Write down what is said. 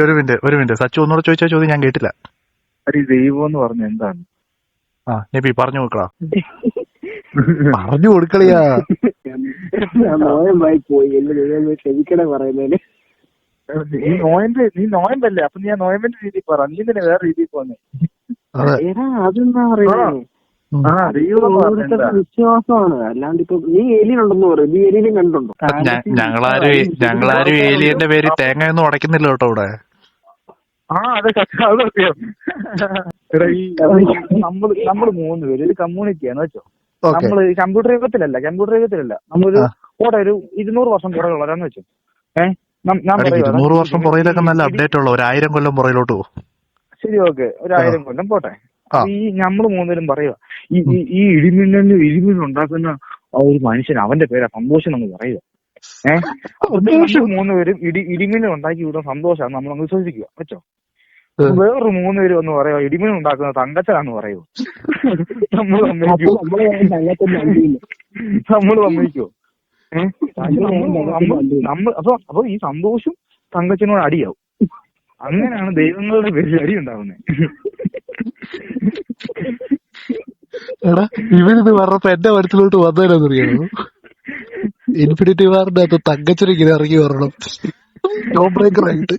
ഒരു മിനിറ്റ് സച്ചു ഒന്നുകൂടെ ചോദിച്ച ചോദ്യം ഞാൻ കേട്ടില്ല. ദൈവം എന്ന് പറഞ്ഞ എന്താണ്? നബി പറഞ്ഞു കൊടുക്കടാ. പറഞ്ഞു കൊടുക്കളിയാ. നീ നോയമ്പല്ലേ? അപ്പൊ ഞാൻ നോയമ്പിന്റെ രീതിയിൽ പറ. നീ തന്നെ വേറെ രീതിയിൽ പോന്നെ. വിശ്വാസമാണ്, അല്ലാണ്ട് ഇപ്പൊ നീ ഏലിയനുണ്ടെന്ന് പറയും. നീ ഏലിയനും കണ്ടുണ്ടോ? ഞങ്ങളാരും ഏലിയന്റെ പേര് തേങ്ങയൊന്നും ഉടയ്ക്കുന്നില്ല കേട്ടോ ഇവിടെ. അതെ സത്യം. നമ്മള് 3 പേര് ഒരു കമ്മ്യൂണിറ്റിയാന്ന് വെച്ചോ. നമ്മള് കമ്പ്യൂട്ടർ യുഗത്തിലല്ല നമ്മളൊരു ഒരു 200 വർഷം പുറകുള്ളവരാന്ന് വെച്ചോ. 200 വർഷം പുറയിലൊക്കെ നല്ല അപ്ഡേറ്റ് ഉള്ള 1000 കൊല്ലം പുറയിലോട്ട് പോകും. ശരി, ഓക്കെ, 1000 കൊല്ലം പോട്ടെ. ഈ നമ്മള് 3 പേരും പറയുക ഈ ഇടിമിന്നലുണ്ടാക്കുന്ന ആ ഒരു മനുഷ്യൻ, അവന്റെ പേരാ സന്തോഷം എന്ന് പറയുക. 3 പേരും ഇടിമിന്നൽ ഉണ്ടാക്കി വിടുന്ന സന്തോഷമാണ് നമ്മൾ വിശ്വസിക്കുക വെച്ചോ. വേറൊരു 3 പേര് വന്ന് പറയുക ഇടിമിന്നൽ ഉണ്ടാക്കുന്ന തങ്കച്ചനാന്ന് പറയുമോ? നമ്മൾ സമ്മതിക്കോ? അപ്പൊ ഈ സന്തോഷം തങ്കച്ചനോട് അടിയാവും. അങ്ങനെയാണ് ദൈവങ്ങളുടെ പേരിൽ അടി ഉണ്ടാവുന്നത്. എടാ ഇവരിത് പറഞ്ഞപ്പോ എന്റെ മനസ്സിലോട്ട് വന്നതിനറിയണോ? ഇൻഫിനിറ്റി വാറിന്റെ അകത്ത് തങ്കച്ചനിങ്ങനെ ഇറങ്ങി വരണം, ടോം ബ്രേക്കർ ആയിട്ട്.